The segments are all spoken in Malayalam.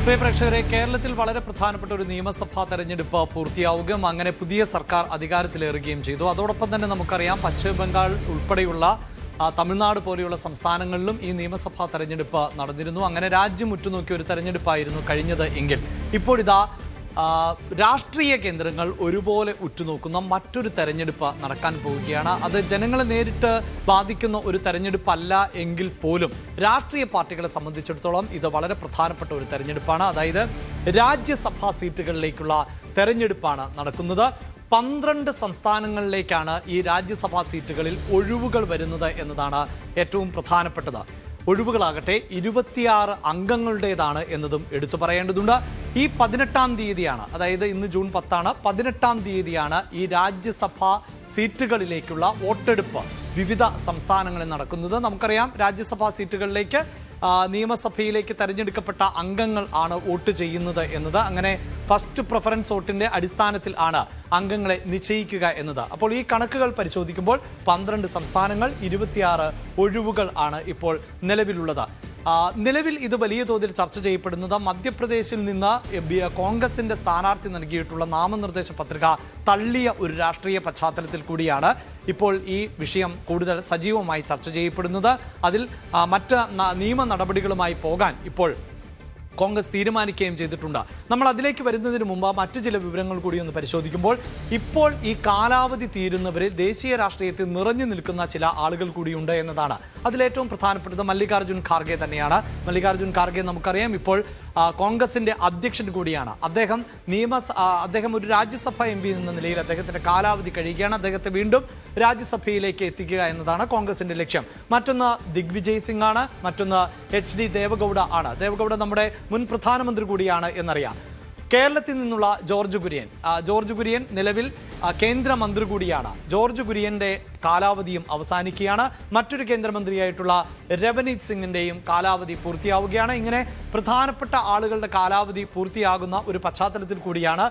പ്രിയ പ്രേക്ഷകരെ, കേരളത്തിൽ വളരെ പ്രധാനപ്പെട്ട ഒരു നിയമസഭാ തെരഞ്ഞെടുപ്പ് പൂർത്തിയാവുകയും അങ്ങനെ പുതിയ സർക്കാർ അധികാരത്തിലേറുകയും ചെയ്തു. അതോടൊപ്പം തന്നെ നമുക്കറിയാം, പശ്ചിമ ബംഗാൾ ഉൾപ്പെടെയുള്ള തമിഴ്നാട് പോലെയുള്ള സംസ്ഥാനങ്ങളിലും ഈ നിയമസഭാ തെരഞ്ഞെടുപ്പ് നടന്നിരുന്നു. അങ്ങനെ രാജ്യം ഉറ്റുനോക്കിയ ഒരു തെരഞ്ഞെടുപ്പായിരുന്നു കഴിഞ്ഞത് എങ്കിൽ ഇപ്പോഴിതാ രാഷ്ട്രീയ കേന്ദ്രങ്ങൾ ഒരുപോലെ ഉറ്റുനോക്കുന്ന മറ്റൊരു തെരഞ്ഞെടുപ്പ് നടക്കാൻ പോവുകയാണ്. അത് ജനങ്ങളെ നേരിട്ട് ബാധിക്കുന്ന ഒരു തെരഞ്ഞെടുപ്പല്ല എങ്കിൽ പോലും രാഷ്ട്രീയ പാർട്ടികളെ സംബന്ധിച്ചിടത്തോളം ഇത് വളരെ പ്രധാനപ്പെട്ട ഒരു തെരഞ്ഞെടുപ്പാണ്. അതായത് രാജ്യസഭാ സീറ്റുകളിലേക്കുള്ള തെരഞ്ഞെടുപ്പാണ് നടക്കുന്നത്. 12 സംസ്ഥാനങ്ങളിലേക്കാണ് ഈ രാജ്യസഭാ സീറ്റുകളിൽ ഒഴിവുകൾ വരുന്നത് എന്നതാണ് ഏറ്റവും പ്രധാനപ്പെട്ടത്. ഒഴിവുകളാകട്ടെ 26 അംഗങ്ങളുടേതാണ് എന്നതും എടുത്തു പറയേണ്ടതുണ്ട്. ഈ 18-ാം തീയതിയാണ്, അതായത് ഇന്ന് ജൂൺ 10 ആണ്, 18-ാം തീയതിയാണ് ഈ രാജ്യസഭാ സീറ്റുകളിലേക്കുള്ള വോട്ടെടുപ്പ് വിവിധ സംസ്ഥാനങ്ങളിൽ നടക്കുന്നത്. നമുക്കറിയാം, രാജ്യസഭാ സീറ്റുകളിലേക്ക് നിയമസഭയിലേക്ക് തെരഞ്ഞെടുക്കപ്പെട്ട അംഗങ്ങൾ ആണ് വോട്ട് ചെയ്യുന്നത് എന്നത്. അങ്ങനെ ഫസ്റ്റ് പ്രിഫറൻസ് വോട്ടിൻ്റെ അടിസ്ഥാനത്തിൽ ആണ് അംഗങ്ങളെ നിശ്ചയിക്കുക എന്നത്. അപ്പോൾ ഈ കണക്കുകൾ പരിശോധിക്കുമ്പോൾ 12 സംസ്ഥാനങ്ങൾ, 26 ഒഴിവുകൾ ആണ് ഇപ്പോൾ നിലവിലുള്ളത്. നിലവിൽ ഇത് വലിയ തോതിൽ ചർച്ച ചെയ്യപ്പെടുന്നത് മധ്യപ്രദേശിൽ നിന്ന് കോൺഗ്രസിന്റെ സ്ഥാനാർത്ഥി നൽകിയിട്ടുള്ള നാമനിർദ്ദേശ പത്രിക തള്ളിയ ഒരു രാഷ്ട്രീയ പശ്ചാത്തലത്തിൽ കൂടിയാണ് ഇപ്പോൾ ഈ വിഷയം കൂടുതൽ സജീവമായി ചർച്ച ചെയ്യപ്പെടുന്നത്. അതിൽ മറ്റ് നിയമ നടപടികളുമായി പോകാൻ ഇപ്പോൾ കോൺഗ്രസ് തീരുമാനിക്കുകയും ചെയ്തിട്ടുണ്ട്. നമ്മൾ അതിലേക്ക് വരുന്നതിന് മുമ്പ് മറ്റു ചില വിവരങ്ങൾ കൂടി ഒന്ന് പരിശോധിക്കുമ്പോൾ, ഇപ്പോൾ ഈ കാലാവധി തീരുന്നവരിൽ ദേശീയ രാഷ്ട്രീയത്തിൽ നിറഞ്ഞു നിൽക്കുന്ന ചില ആളുകൾ കൂടിയുണ്ട് എന്നതാണ്. അതിലേറ്റവും പ്രധാനപ്പെട്ടത് മല്ലികാർജ്ജുൻ ഖാർഗെ തന്നെയാണ്. മല്ലികാർജ്ജുൻ ഖാർഗെ നമുക്കറിയാം ഇപ്പോൾ കോൺഗ്രസിന്റെ അധ്യക്ഷൻ കൂടിയാണ്. അദ്ദേഹം ഒരു രാജ്യസഭാ MP എന്ന നിലയിൽ അദ്ദേഹത്തിന്റെ കാലാവധി കഴിയുകയാണ്. അദ്ദേഹത്തെ വീണ്ടും രാജ്യസഭയിലേക്ക് എത്തിക്കുക എന്നതാണ് കോൺഗ്രസിന്റെ ലക്ഷ്യം. മറ്റൊന്ന് ദിഗ്വിജയ് സിംഗ് ആണ്, മറ്റൊന്ന് HD ദേവഗൌഡ ആണ്. ദേവഗൌഡ നമ്മുടെ മുൻ പ്രധാനമന്ത്രി കൂടിയാണ് എന്നറിയാം. കേരളത്തിൽ നിന്നുള്ള ജോർജ് കുര്യൻ നിലവിൽ കേന്ദ്രമന്ത്രി കൂടിയാണ്. ജോർജ് കുര്യൻ്റെ കാലാവധിയും അവസാനിക്കുകയാണ്. മറ്റൊരു കേന്ദ്രമന്ത്രിയായിട്ടുള്ള രവനീത് സിംഗിൻ്റെയും കാലാവധി പൂർത്തിയാവുകയാണ്. ഇങ്ങനെ പ്രധാനപ്പെട്ട ആളുകളുടെ കാലാവധി പൂർത്തിയാകുന്ന ഒരു പശ്ചാത്തലത്തിൽ കൂടിയാണ്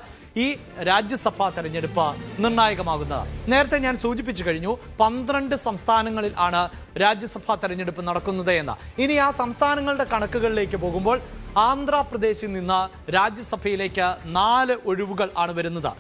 ഈ രാജ്യസഭാ തെരഞ്ഞെടുപ്പ് നിർണായകമാകുന്നത്. നേരത്തെ ഞാൻ സൂചിപ്പിച്ചു കഴിഞ്ഞു, 12 സംസ്ഥാനങ്ങളിൽ ആണ് രാജ്യസഭാ തെരഞ്ഞെടുപ്പ് നടക്കുന്നത് എന്ന്. ഇനി ആ സംസ്ഥാനങ്ങളുടെ കണക്കുകളിലേക്ക് പോകുമ്പോൾ, ആന്ധ്രാപ്രദേശിൽ നിന്ന് രാജ്യസഭയിലേക്ക് 4 ഒഴിവുകൾ ആണ് വരുന്നത്.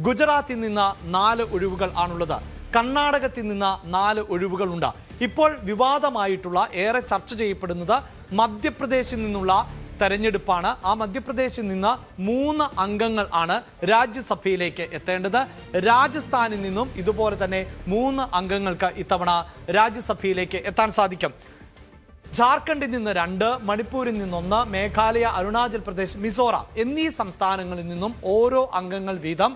ഗുജറാത്തിൽ നിന്ന് 4 ഒഴിവുകൾ ആണുള്ളത്. കർണാടകത്തിൽ നിന്ന് 4 ഒഴിവുകളുണ്ട്. ഇപ്പോൾ വിവാദമായിട്ടുള്ള, ഏറെ ചർച്ച ചെയ്യപ്പെടുന്നത് മധ്യപ്രദേശിൽ നിന്നുള്ള തെരഞ്ഞെടുപ്പാണ്. ആ മധ്യപ്രദേശിൽ നിന്ന് 3 അംഗങ്ങൾ ആണ് രാജ്യസഭയിലേക്ക് എത്തേണ്ടത്. രാജസ്ഥാനിൽ നിന്നും ഇതുപോലെ തന്നെ 3 അംഗങ്ങൾക്ക് ഇത്തവണ രാജ്യസഭയിലേക്ക് എത്താൻ സാധിക്കും. ജാർഖണ്ഡിൽ നിന്ന് 2, മണിപ്പൂരിൽ നിന്ന് 1, മേഘാലയ, അരുണാചൽ പ്രദേശ്, മിസോറാം എന്നീ സംസ്ഥാനങ്ങളിൽ നിന്നും ഓരോ അംഗങ്ങൾ വീതം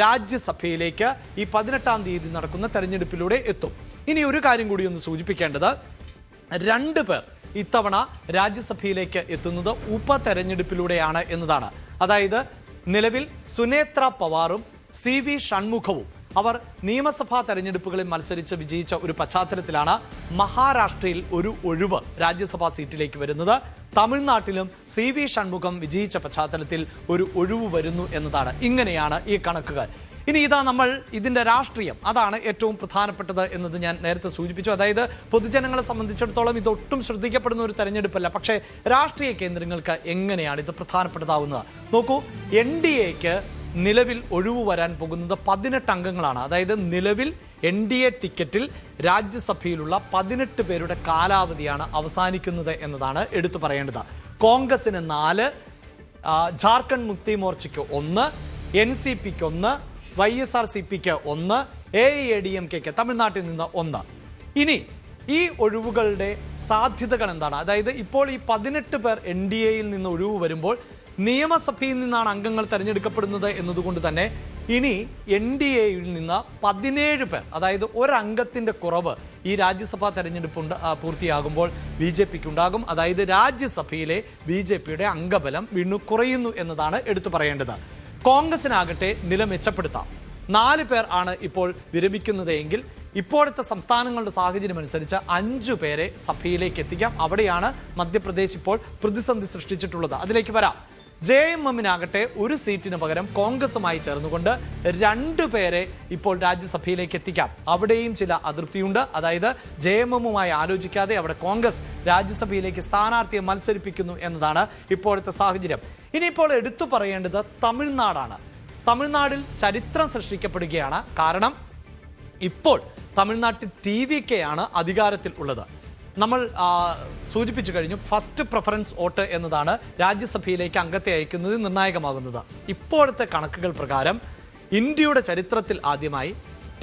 രാജ്യസഭയിലേക്ക് ഈ 18-ാം തീയതി നടക്കുന്ന തെരഞ്ഞെടുപ്പിലൂടെ എത്തും. ഇനി ഒരു കാര്യം കൂടി ഒന്ന് സൂചിപ്പിക്കേണ്ടത്, 2 പേർ ഇത്തവണ രാജ്യസഭയിലേക്ക് എത്തുന്നത് ഉപതെരഞ്ഞെടുപ്പിലൂടെയാണ് എന്നതാണ്. അതായത് നിലവിൽ സുനേത്ര പവാറും CV ഷൺമുഖവും അവർ നിയമസഭാ തെരഞ്ഞെടുപ്പുകളിൽ മത്സരിച്ച് വിജയിച്ച ഒരു പശ്ചാത്തലത്തിലാണ് മഹാരാഷ്ട്രയിൽ ഒരു ഒഴിവ് രാജ്യസഭാ സീറ്റിലേക്ക് വരുന്നത്. തമിഴ്നാട്ടിലും CV ഷൺമുഖം വിജയിച്ച പശ്ചാത്തലത്തിൽ ഒരു ഒഴിവ് വരുന്നു എന്നതാണ്. ഇങ്ങനെയാണ് ഈ കണക്കുകൾ. ഇനി ഇതാ നമ്മൾ ഇതിൻ്റെ രാഷ്ട്രീയം, അതാണ് ഏറ്റവും പ്രധാനപ്പെട്ടത് എന്നത് ഞാൻ നേരത്തെ സൂചിപ്പിച്ചു. അതായത് പൊതുജനങ്ങളെ സംബന്ധിച്ചിടത്തോളം ഇതൊട്ടും ശ്രദ്ധിക്കപ്പെടുന്ന ഒരു തെരഞ്ഞെടുപ്പല്ല. പക്ഷേ രാഷ്ട്രീയ കേന്ദ്രങ്ങൾക്ക് എങ്ങനെയാണ് ഇത് പ്രധാനപ്പെട്ടതാവുന്നത്? നോക്കൂ, NDAക്ക് നിലവിൽ ഒഴിവ് വരാൻ പോകുന്നത് 18 അംഗങ്ങളാണ്. അതായത് നിലവിൽ NDA ടിക്കറ്റിൽ രാജ്യസഭയിലുള്ള 18 പേരുടെ കാലാവധിയാണ് അവസാനിക്കുന്നത് എന്നതാണ് എടുത്തു പറയേണ്ടത്. കോൺഗ്രസിന് 4, ജാർഖണ്ഡ് മുക്തി മോർച്ചയ്ക്ക് 1, NCPക്ക് 1, YSRCPക്ക് 1, AIADMKക്ക് തമിഴ്നാട്ടിൽ നിന്ന് 1. ഇനി ഈ ഒഴിവുകളുടെ സാധ്യതകൾ എന്താണ്? അതായത് ഇപ്പോൾ ഈ 18 പേർ NDAയിൽ നിന്ന് ഒഴിവ് വരുമ്പോൾ നിയമസഭയിൽ നിന്നാണ് അംഗങ്ങൾ തിരഞ്ഞെടുക്കപ്പെടുന്നത് എന്നതുകൊണ്ട് തന്നെ ഇനി NDAയിൽ നിന്ന് 17 പേർ, അതായത് ഒരംഗത്തിൻ്റെ കുറവ് ഈ രാജ്യസഭാ തെരഞ്ഞെടുപ്പ് പൂർത്തിയാകുമ്പോൾ BJPക്ക് ഉണ്ടാകും. അതായത് രാജ്യസഭയിലെ BJPയുടെ അംഗബലം വീണ്ടും കുറയുന്നു എന്നതാണ് എടുത്തു പറയേണ്ടത്. കോൺഗ്രസിനാകട്ടെ നില മെച്ചപ്പെടുത്താം. 4 പേർ ആണ് ഇപ്പോൾ വിരമിക്കുന്നത് എങ്കിൽ ഇപ്പോഴത്തെ സംസ്ഥാനങ്ങളുടെ സാഹചര്യം അനുസരിച്ച് 5 പേരെ സഭയിലേക്ക് എത്തിക്കാം. അവിടെയാണ് മധ്യപ്രദേശ് ഇപ്പോൾ പ്രതിസന്ധി സൃഷ്ടിച്ചിട്ടുള്ളത്. അതിലേക്ക് വരാം. JMMനാകട്ടെ ഒരു സീറ്റിന് പകരം കോൺഗ്രസുമായി ചേർന്നുകൊണ്ട് 2 പേരെ ഇപ്പോൾ രാജ്യസഭയിലേക്ക് എത്തിക്കാം. അവിടെയും ചില അതൃപ്തിയുണ്ട്. അതായത് JMMുമായി ആലോചിക്കാതെ അവിടെ കോൺഗ്രസ് രാജ്യസഭയിലേക്ക് സ്ഥാനാർത്ഥിയെ മത്സരിപ്പിക്കുന്നു എന്നതാണ് ഇപ്പോഴത്തെ സാഹചര്യം. ഇനിയിപ്പോൾ എടുത്തു പറയേണ്ടത് തമിഴ്നാടാണ്. തമിഴ്നാടിൽ ചരിത്രം സൃഷ്ടിക്കപ്പെടുകയാണ്. കാരണം ഇപ്പോൾ തമിഴ്നാട്ടിൽ TVK ആണ് അധികാരത്തിൽ ഉള്ളത്. നമ്മൾ സൂചിപ്പിച്ചു കഴിഞ്ഞു, ഫസ്റ്റ് പ്രിഫറൻസ് വോട്ട് എന്നതാണ് രാജ്യസഭയിലേക്ക് അംഗത്തെ അയക്കുന്നത് നിർണായകമാകുന്നത്. ഇപ്പോഴത്തെ കണക്കുകൾ പ്രകാരം ഇന്ത്യയുടെ ചരിത്രത്തിൽ ആദ്യമായി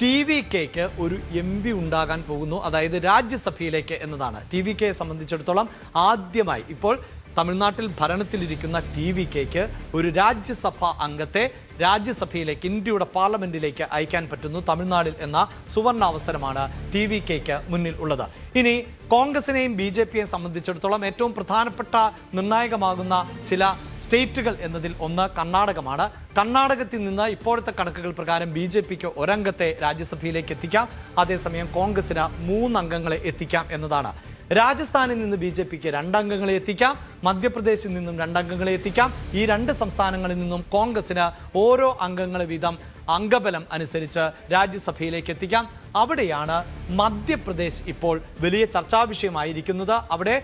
TVKക്ക് ഒരു MP ഉണ്ടാകാൻ പോകുന്നു, അതായത് രാജ്യസഭയിലേക്ക് എന്നതാണ്. TVKയെ സംബന്ധിച്ചിടത്തോളം ആദ്യമായി ഇപ്പോൾ തമിഴ്നാട്ടിൽ ഭരണത്തിലിരിക്കുന്ന TVKക്ക് ഒരു രാജ്യസഭാ അംഗത്തെ രാജ്യസഭയിലേക്ക്, ഇന്ത്യയുടെ പാർലമെന്റിലേക്ക് അയക്കാൻ പറ്റുന്നു തമിഴ്നാടിൽ എന്ന സുവർണ അവസരമാണ് TVKക്ക് മുന്നിൽ ഉള്ളത്. ഇനി കോൺഗ്രസിനെയും BJPയെയും സംബന്ധിച്ചിടത്തോളം ഏറ്റവും പ്രധാനപ്പെട്ട നിർണായകമാകുന്ന ചില സ്റ്റേറ്റുകൾ എന്നതിൽ ഒന്ന് കർണാടകമാണ്. കർണാടകത്തിൽ നിന്ന് ഇപ്പോഴത്തെ കണക്കുകൾ പ്രകാരം BJPക്ക് ഒരംഗത്തെ രാജ്യസഭയിലേക്ക് എത്തിക്കാം, അതേസമയം കോൺഗ്രസിന് 3 അംഗങ്ങളെ എത്തിക്കാം എന്നതാണ്. രാജസ്ഥാനിൽ നിന്ന് BJPക്ക് 2 അംഗങ്ങളെ എത്തിക്കാം, മധ്യപ്രദേശിൽ നിന്നും 2 അംഗങ്ങളെ എത്തിക്കാം. ഈ 2 സംസ്ഥാനങ്ങളിൽ നിന്നും കോൺഗ്രസിന് ഓരോ അംഗങ്ങളെ വീതം അംഗബലം അനുസരിച്ച് രാജ്യസഭയിലേക്ക് എത്തിക്കാം. അവിടെയാണ് മധ്യപ്രദേശ് ഇപ്പോൾ വലിയ ചർച്ചാ വിഷയമായിരിക്കുന്നത്. അവിടെ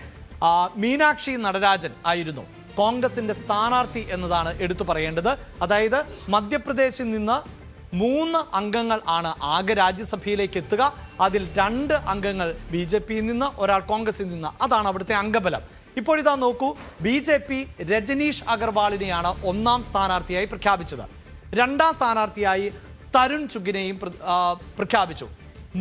മീനാക്ഷി നടരാജൻ ആയിരുന്നു കോൺഗ്രസിന്റെ സ്ഥാനാർത്ഥി എന്നതാണ് എടുത്തു പറയേണ്ടത്. അതായത് മധ്യപ്രദേശിൽ നിന്ന് 3 അംഗങ്ങൾ ആണ് ആകെ രാജ്യസഭയിലേക്ക് എത്തുക. അതിൽ 2 അംഗങ്ങൾ BJPയിൽ നിന്ന്, ഒരാൾ കോൺഗ്രസിൽ നിന്ന്. അതാണ് അവിടുത്തെ അംഗബലം. ഇപ്പോഴിതാ നോക്കൂ, BJP രജനീഷ് അഗർവാളിനെയാണ് 1ാം സ്ഥാനാർത്ഥിയായി പ്രഖ്യാപിച്ചത്. 2ാം സ്ഥാനാർത്ഥിയായി തരുൺ ചുഗിനെയും പ്രഖ്യാപിച്ചു.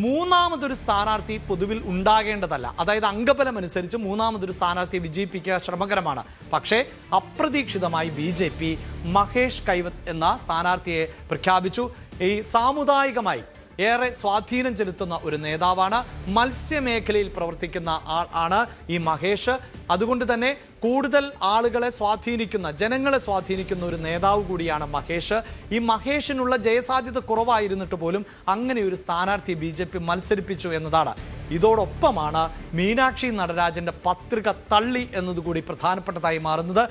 3ാമതൊരു സ്ഥാനാർത്ഥി പൊതുവിൽ ഉണ്ടാകേണ്ടതല്ല. അതായത് അംഗബലം അനുസരിച്ച് 3ാമതൊരു സ്ഥാനാർത്ഥിയെ വിജയിപ്പിക്കുക ശ്രമകരമാണ്. പക്ഷേ അപ്രതീക്ഷിതമായി BJP മഹേഷ് കൈവത്ത് എന്ന സ്ഥാനാർത്ഥിയെ പ്രഖ്യാപിച്ചു. ഈ സാമുദായികമായി ഏറെ സ്വാധീനം ചെലുത്തുന്ന ഒരു നേതാവാണ്. മത്സ്യമേഖലയിൽ പ്രവർത്തിക്കുന്ന ആണ് ഈ മഹേഷ്. അതുകൊണ്ട് തന്നെ കൂടുതൽ ആളുകളെ സ്വാധീനിക്കുന്ന, ജനങ്ങളെ സ്വാധീനിക്കുന്ന ഒരു നേതാവ് കൂടിയാണ് മഹേഷ്. ഈ മഹേഷിനുള്ള ജയസാധ്യത കുറവായിരുന്നിട്ട് പോലും അങ്ങനെ ഒരു സ്ഥാനാർത്ഥി BJP മത്സരിപ്പിച്ചു എന്നതാണ്. ഇതോടൊപ്പമാണ് മീനാക്ഷി നടരാജന്റെ പത്രിക തള്ളി എന്നതുകൂടി പ്രധാനപ്പെട്ടതായി മാറുന്നത്.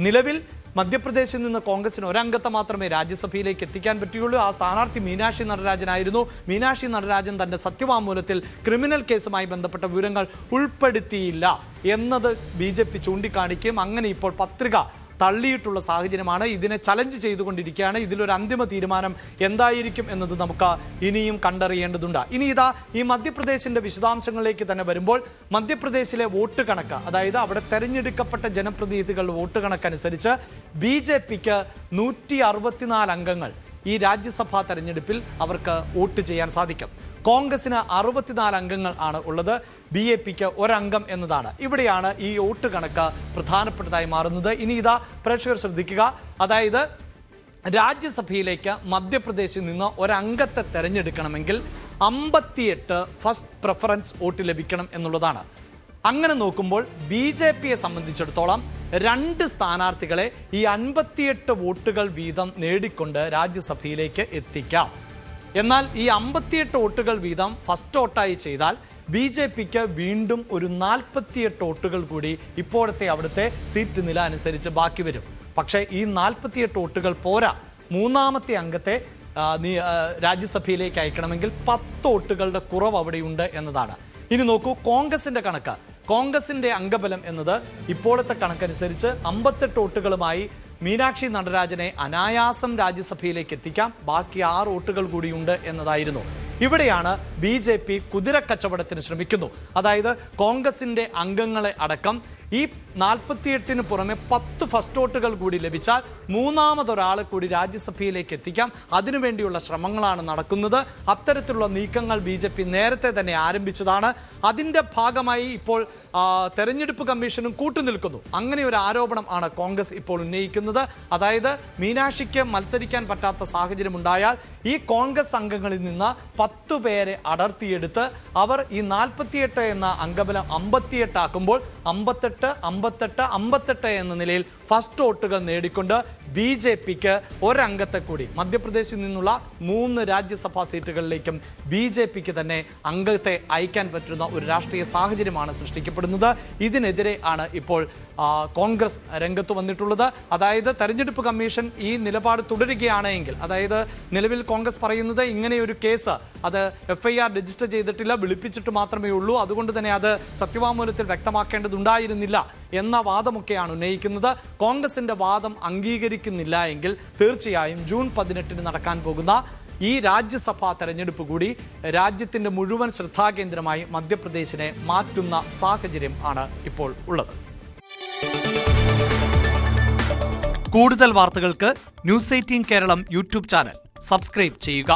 നിലവിൽ മധ്യപ്രദേശിൽ നിന്ന് കോൺഗ്രസിന് 1 അംഗത്തെ മാത്രമേ രാജ്യസഭയിലേക്ക് എത്തിക്കാൻ പറ്റുകയുള്ളൂ. ആ സ്ഥാനാർത്ഥി മീനാക്ഷി നടരാജനായിരുന്നു. മീനാക്ഷി നടരാജൻ തന്റെ സത്യവാങ്മൂലത്തിൽ ക്രിമിനൽ കേസുമായി ബന്ധപ്പെട്ട വിവരങ്ങൾ ഉൾപ്പെടുത്തിയില്ല എന്നത് BJP ചൂണ്ടിക്കാണിക്കും. അങ്ങനെ ഇപ്പോൾ പത്രിക തള്ളിയിട്ടുള്ള സാഹചര്യമാണ്. ഇതിനെ ചലഞ്ച് ചെയ്തുകൊണ്ടിരിക്കുകയാണ്. ഇതിലൊരു അന്തിമ തീരുമാനം എന്തായിരിക്കും എന്നത് നമുക്ക് ഇനിയും കണ്ടറിയേണ്ടതുണ്ട്. ഇനി ഇതാ ഈ മധ്യപ്രദേശിന്റെ വിശദാംശങ്ങളിലേക്ക് തന്നെ വരുമ്പോൾ, മധ്യപ്രദേശിലെ വോട്ട് കണക്ക്, അതായത് അവിടെ തെരഞ്ഞെടുക്കപ്പെട്ട ജനപ്രതിനിധികളുടെ വോട്ട് കണക്കനുസരിച്ച് BJPക്ക് 164 അംഗങ്ങൾ ഈ രാജ്യസഭാ തെരഞ്ഞെടുപ്പിൽ അവർക്ക് വോട്ട് ചെയ്യാൻ സാധിക്കും. കോൺഗ്രസിന് 64 അംഗങ്ങൾ ആണ് ഉള്ളത്. BJPക്ക് 1 അംഗം എന്നതാണ്. ഇവിടെയാണ് ഈ വോട്ട് കണക്ക് പ്രധാനപ്പെട്ടതായി മാറുന്നത്. ഇനി ഇതാ പ്രേക്ഷകർ ശ്രദ്ധിക്കുക, അതായത് രാജ്യസഭയിലേക്ക് മധ്യപ്രദേശിൽ നിന്ന് 1 അംഗത്തെ തെരഞ്ഞെടുക്കണമെങ്കിൽ 58 ഫസ്റ്റ് പ്രിഫറൻസ് വോട്ട് ലഭിക്കണം എന്നുള്ളതാണ്. അങ്ങനെ നോക്കുമ്പോൾ BJPയെ സംബന്ധിച്ചിടത്തോളം 2 സ്ഥാനാർത്ഥികളെ ഈ 58 വോട്ടുകൾ വീതം നേടിക്കൊണ്ട് രാജ്യസഭയിലേക്ക് എത്തിക്കാം. എന്നാൽ ഈ 58 വോട്ടുകൾ വീതം ഫസ്റ്റ് വോട്ടായി ചെയ്താൽ BJPക്ക് വീണ്ടും ഒരു 48 വോട്ടുകൾ കൂടി ഇപ്പോഴത്തെ അവിടുത്തെ സീറ്റ് നില അനുസരിച്ച് ബാക്കി വരും. പക്ഷേ ഈ 48 വോട്ടുകൾ പോരാ. 3ാമത്തെ അംഗത്തെ രാജ്യസഭയിലേക്ക് അയക്കണമെങ്കിൽ 10 വോട്ടുകളുടെ കുറവ് അവിടെയുണ്ട് എന്നതാണ്. ഇനി നോക്കൂ കോൺഗ്രസിന്റെ കണക്ക്. കോൺഗ്രസിന്റെ അംഗബലം എന്നത് ഇപ്പോഴത്തെ കണക്കനുസരിച്ച് 58 വോട്ടുകളുമായി മീനാക്ഷി നടരാജനെ അനായാസം രാജ്യസഭയിലേക്ക് എത്തിക്കാം. ബാക്കി 6 വോട്ടുകൾ കൂടിയുണ്ട് എന്നതായിരുന്നു. ഇവിടെയാണ് BJP കുതിരക്കച്ചവടത്തിന് ശ്രമിക്കുന്നു. അതായത് കോൺഗ്രസിന്റെ അംഗങ്ങളെ അടക്കം ഈ 48-ന് പുറമെ 10 ഫസ്റ്റ് വോട്ടുകൾ കൂടി ലഭിച്ചാൽ 3ാമതൊരാളെ കൂടി രാജ്യസഭയിലേക്ക് എത്തിക്കാം. അതിനുവേണ്ടിയുള്ള ശ്രമങ്ങളാണ് നടക്കുന്നത്. അത്തരത്തിലുള്ള നീക്കങ്ങൾ BJP നേരത്തെ തന്നെ ആരംഭിച്ചതാണ്. അതിൻ്റെ ഭാഗമായി ഇപ്പോൾ തെരഞ്ഞെടുപ്പ് കമ്മീഷനും കൂട്ടുനിൽക്കുന്നു. അങ്ങനെ ഒരു ആരോപണം ആണ് കോൺഗ്രസ് ഇപ്പോൾ ഉന്നയിക്കുന്നത്. അതായത് മീനാക്ഷിക്ക് മത്സരിക്കാൻ പറ്റാത്ത സാഹചര്യം ഉണ്ടായാൽ ഈ കോൺഗ്രസ് അംഗങ്ങളിൽ നിന്ന് 10 പേരെ അടർത്തിയെടുത്ത് അവർ ഈ 48 എന്ന അംഗബലം 58 ആക്കുമ്പോൾ 58 എന്ന നിലയിൽ ഫസ്റ്റ് വോട്ടുകൾ നേടിക്കൊണ്ട് BJPക്ക് 1 അംഗത്തെ കൂടി മധ്യപ്രദേശിൽ നിന്നുള്ള 3 രാജ്യസഭാ സീറ്റുകളിലേക്കും BJPക്ക് തന്നെ അംഗത്തെ അയക്കാൻ പറ്റുന്ന ഒരു രാഷ്ട്രീയ സാഹചര്യമാണ് സൃഷ്ടിക്കപ്പെടുന്നത്. ഇതിനെതിരെ ആണ് ഇപ്പോൾ കോൺഗ്രസ് രംഗത്ത് വന്നിട്ടുള്ളത്. അതായത് തെരഞ്ഞെടുപ്പ് കമ്മീഷൻ ഈ നിലപാട് തുടരുകയാണെങ്കിൽ, അതായത് നിലവിൽ കോൺഗ്രസ് പറയുന്നത് ഇങ്ങനെയൊരു കേസ് അത് FIR രജിസ്റ്റർ ചെയ്തിട്ടില്ല, വിളിപ്പിച്ചിട്ട് മാത്രമേ ഉള്ളൂ, അതുകൊണ്ട് തന്നെ അത് സത്യവാങ്മൂലത്തിൽ വ്യക്തമാക്കേണ്ടതുണ്ടായിരുന്നില്ല എന്ന വാദമൊക്കെയാണ് ഉന്നയിക്കുന്നത്. കോൺഗ്രസിന്റെ വാദം അംഗീകരിക്കുന്നില്ല എങ്കിൽ തീർച്ചയായും ജൂൺ 18 നടക്കാൻ പോകുന്ന ഈ രാജ്യസഭാ തെരഞ്ഞെടുപ്പ് കൂടി രാജ്യത്തിന്റെ മുഴുവൻ ശ്രദ്ധാകേന്ദ്രമായി മധ്യപ്രദേശിനെ മാറ്റുന്ന സാഹചര്യം ആണ് ഇപ്പോൾ ഉള്ളത്. കൂടുതൽ വാർത്തകൾക്ക് News 18 Keralam YouTube channel subscribe ചെയ്യുക.